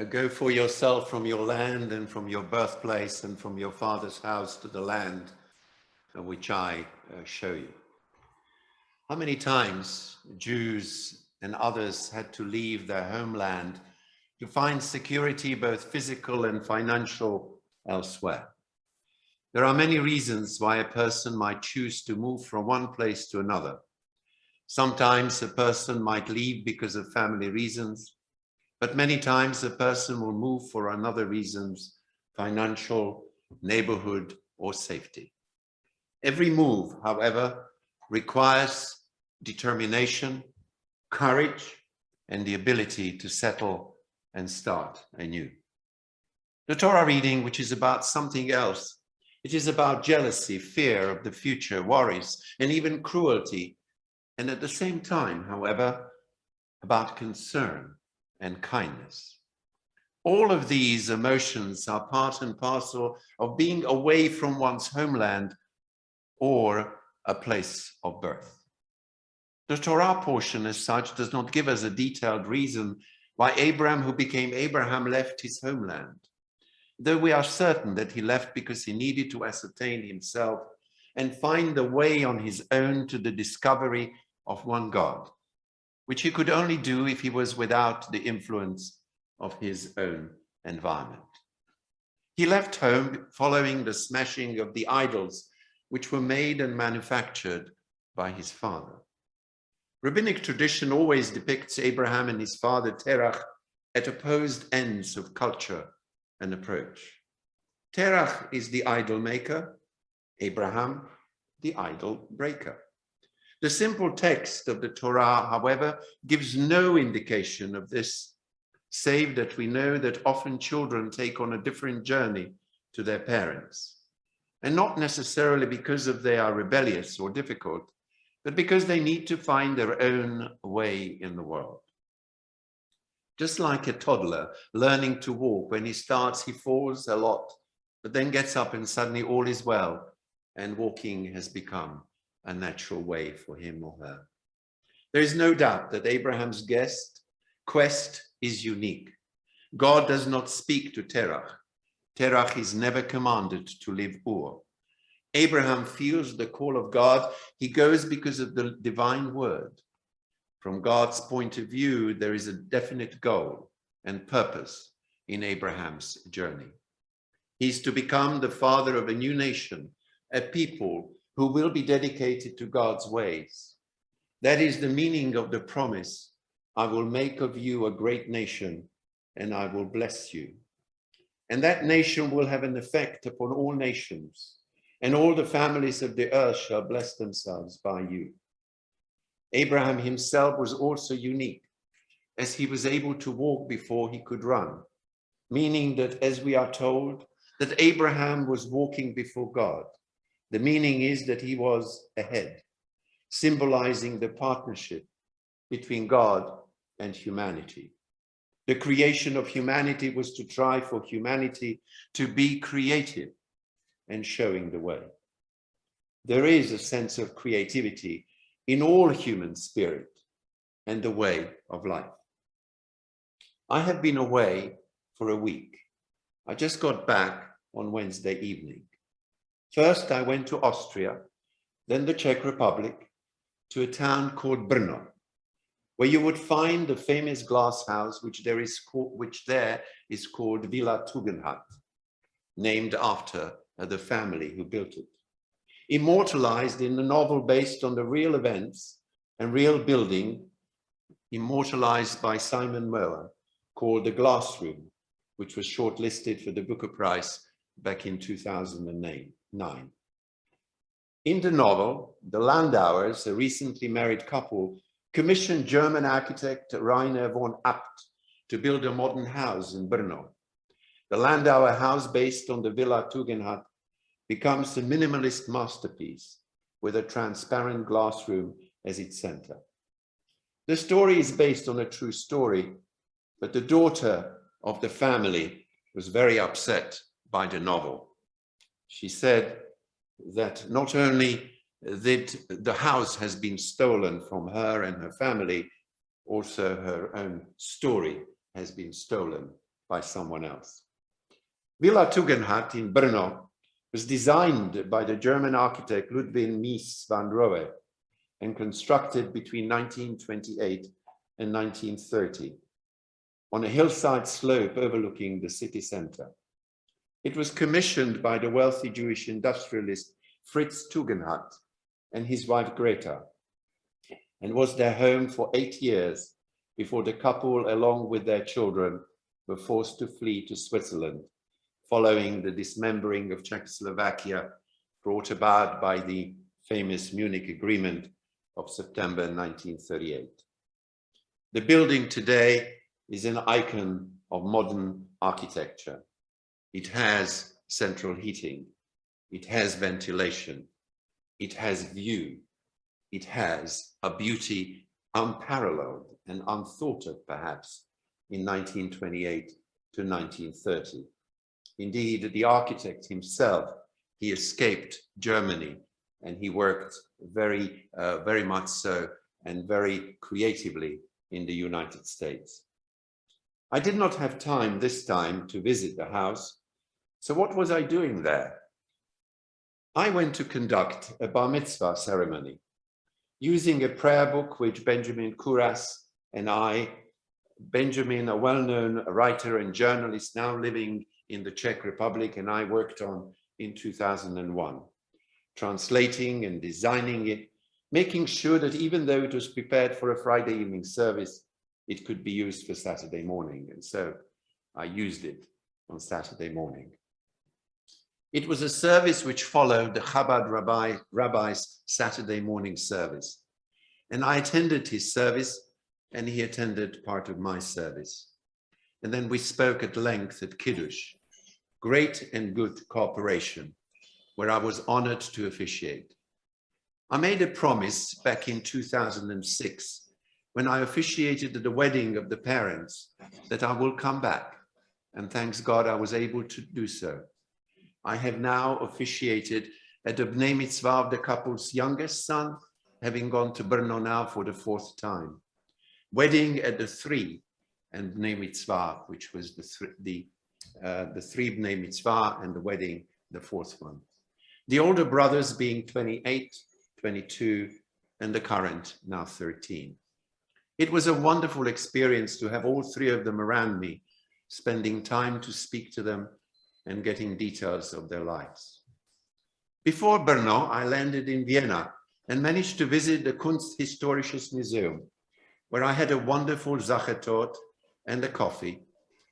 Go for yourself from your land and from your birthplace and from your father's house to the land which I show you. How many times Jews and others had to leave their homeland to find security, both physical and financial, elsewhere? There are many reasons why a person might choose to move from one place to another. Sometimes a person might leave because of family reasons, but many times a person will move for another reasons, financial, neighborhood, or safety. Every move, however, requires determination, courage, and the ability to settle and start anew. The Torah reading, which is about something else, it is about jealousy, fear of the future, worries, and even cruelty, and at the same time, however, about concern and kindness. All of these emotions are part and parcel of being away from one's homeland or a place of birth. The Torah portion as such does not give us a detailed reason why Abraham, who became Abraham, left his homeland, though we are certain that he left because he needed to ascertain himself and find the way on his own to the discovery of one God, which he could only do if he was without the influence of his own environment. He left home following the smashing of the idols which were made and manufactured by his father. Rabbinic tradition always depicts Abraham and his father Terach at opposed ends of culture and approach. Terach is the idol maker, Abraham the idol breaker. The simple text of the Torah, however, gives no indication of this, save that we know that often children take on a different journey to their parents, and not necessarily because they are rebellious or difficult, but because they need to find their own way in the world. Just like a toddler learning to walk, when he starts, he falls a lot, but then gets up and suddenly all is well, and walking has become a natural way for him or her. There is no doubt that Abraham's quest is unique. God does not speak to Terach. Terach is never commanded to leave Ur. Abraham feels the call of God. He goes because of the divine word. From God's point of view, there is a definite goal and purpose in Abraham's journey. He's to become the father of a new nation, a people who will be dedicated to God's ways. That is the meaning of the promise, I will make of you a great nation and I will bless you. And that nation will have an effect upon all nations, and all the families of the earth shall bless themselves by you. Abraham himself was also unique, as he was able to walk before he could run, meaning that, as we are told, that Abraham was walking before God. The meaning is that he was ahead, symbolizing the partnership between God and humanity. The creation of humanity was to try for humanity to be creative and showing the way. There is a sense of creativity in all human spirit and the way of life. I have been away for a week. I just got back on Wednesday evening. First, I went to Austria, then the Czech Republic, to a town called Brno, where you would find the famous glass house, which there is called Villa Tugendhat, named after the family who built it. Immortalized in the novel based on the real events and real building, immortalized by Simon Mower, called The Glass Room, which was shortlisted for the Booker Prize back in 2009. In the novel, the Landauers, a recently married couple, commissioned German architect Rainer von Abt to build a modern house in Brno. The Landauer house, based on the Villa Tugendhat, becomes a minimalist masterpiece with a transparent glass room as its center. The story is based on a true story, but the daughter of the family was very upset by the novel. She said that not only that the house has been stolen from her and her family, also her own story has been stolen by someone else. Villa Tugendhat in Brno was designed by the German architect Ludwig Mies van Rohe and constructed between 1928 and 1930 on a hillside slope overlooking the city center. It was commissioned by the wealthy Jewish industrialist Fritz Tugendhat and his wife Greta, and was their home for 8 years before the couple, along with their children, were forced to flee to Switzerland following the dismembering of Czechoslovakia brought about by the famous Munich Agreement of September 1938. The building today is an icon of modern architecture. It has central heating, it has ventilation, it has view, it has a beauty unparalleled and unthought of perhaps in 1928 to 1930. Indeed, the architect himself, he escaped Germany and he worked very much so and very creatively in the United States. I did not have time this time to visit the house, so what was I doing there? I went to conduct a bar mitzvah ceremony using a prayer book which Benjamin Kuras and I, Benjamin, a well-known writer and journalist now living in the Czech Republic, and I worked on in 2001, translating and designing it, making sure that even though it was prepared for a Friday evening service, it could be used for Saturday morning. And so I used it on Saturday morning. It was a service which followed the Chabad rabbi's Saturday morning service. And I attended his service and he attended part of my service. And then we spoke at length at Kiddush, great and good cooperation, where I was honored to officiate. I made a promise back in 2006 when I officiated at the wedding of the parents that I will come back. And thanks God I was able to do so. I have now officiated at the Bnei Mitzvah of the couple's youngest son, having gone to Brno now for the 4th time. Wedding at the 3 and Bnei Mitzvah, which was the 3 Bnei Mitzvah and the wedding, the 4th one. The older brothers being 28, 22, and the current now 13. It was a wonderful experience to have all 3 of them around me, spending time to speak to them and getting details of their lives. Before Brno, I landed in Vienna and managed to visit the Kunsthistorisches Museum, where I had a wonderful Sachertorte and a coffee,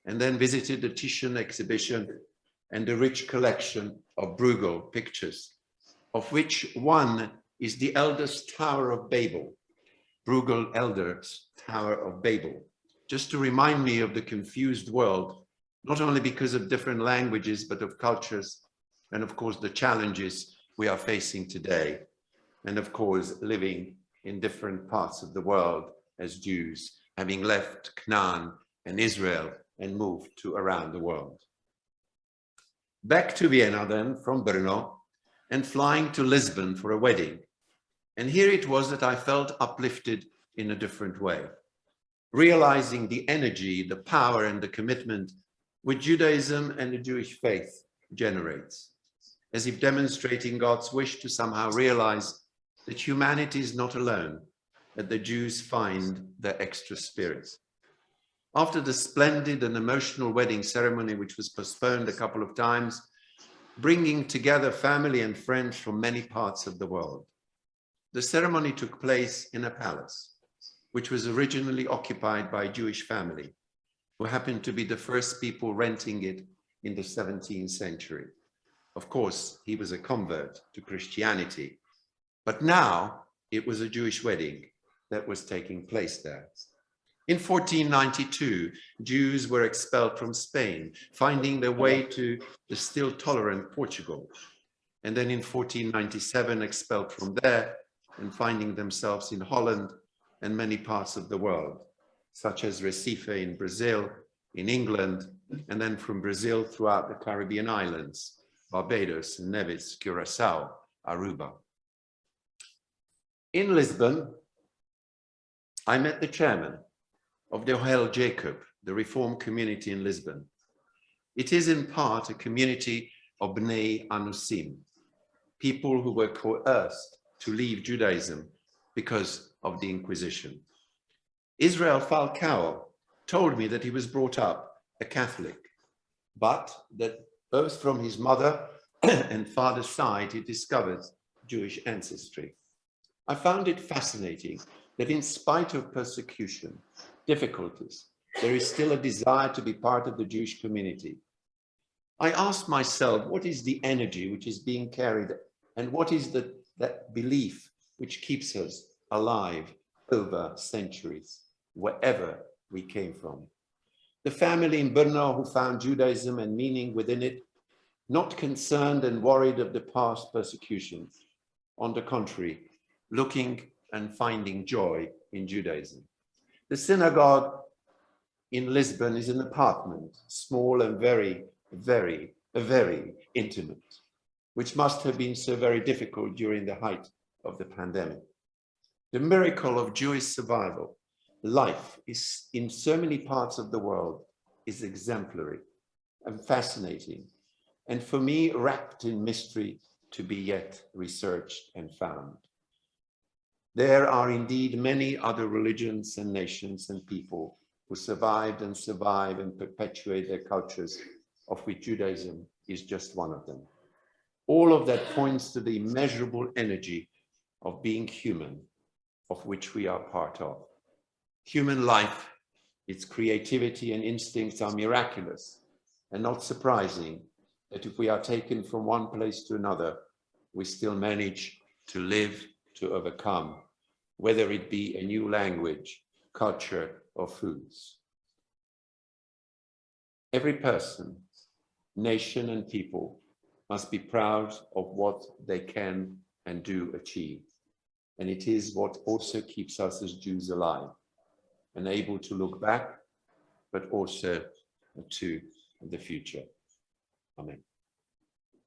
and then visited the Titian exhibition and the rich collection of Bruegel pictures, of which one is the eldest Tower of Babel, Bruegel Elder's Tower of Babel, just to remind me of the confused world, not only because of different languages, but of cultures, and of course the challenges we are facing today, and of course living in different parts of the world as Jews, having left Canaan and Israel and moved to around the world. Back to Vienna then from Brno and flying to Lisbon for a wedding. And here it was that I felt uplifted in a different way, realizing the energy, the power and the commitment which Judaism and the Jewish faith generates, as if demonstrating God's wish to somehow realize that humanity is not alone, that the Jews find their extra spirit. After the splendid and emotional wedding ceremony, which was postponed a couple of times, bringing together family and friends from many parts of the world, the ceremony took place in a palace, which was originally occupied by a Jewish family, who happened to be the first people renting it in the 17th century. Of course, he was a convert to Christianity, but now it was a Jewish wedding that was taking place there. In 1492, Jews were expelled from Spain, finding their way to the still tolerant Portugal. And then in 1497, expelled from there and finding themselves in Holland and many parts of the world, such as Recife in Brazil, in England, and then from Brazil throughout the Caribbean islands, Barbados, Nevis, Curacao, Aruba. In Lisbon, I met the chairman of the Hotel Jacob, the Reformed community in Lisbon. It is in part a community of Bnei Anusim, people who were coerced to leave Judaism because of the Inquisition. Israel Falcao told me that he was brought up a Catholic, but that both from his mother and father's side, he discovered Jewish ancestry. I found it fascinating that in spite of persecution, difficulties, there is still a desire to be part of the Jewish community. I asked myself, what is the energy which is being carried, and what is that belief which keeps us alive over centuries, wherever we came from? The family in Brno who found Judaism and meaning within it, not concerned and worried of the past persecutions. On the contrary, looking and finding joy in Judaism. The synagogue in Lisbon is an apartment, small and very intimate, which must have been so very difficult during the height of the pandemic. The miracle of Jewish survival, life is in so many parts of the world, is exemplary and fascinating, and for me, wrapped in mystery to be yet researched and found. There are indeed many other religions and nations and people who survived and survive and perpetuate their cultures, of which Judaism is just one of them. All of that points to the immeasurable energy of being human, of which we are part of. Human life, its creativity and instincts are miraculous and not surprising that if we are taken from one place to another, we still manage to live, to overcome, whether it be a new language, culture, or foods. Every person, nation, and people must be proud of what they can and do achieve. And it is what also keeps us as Jews alive and able to look back, but also to the future. Amen.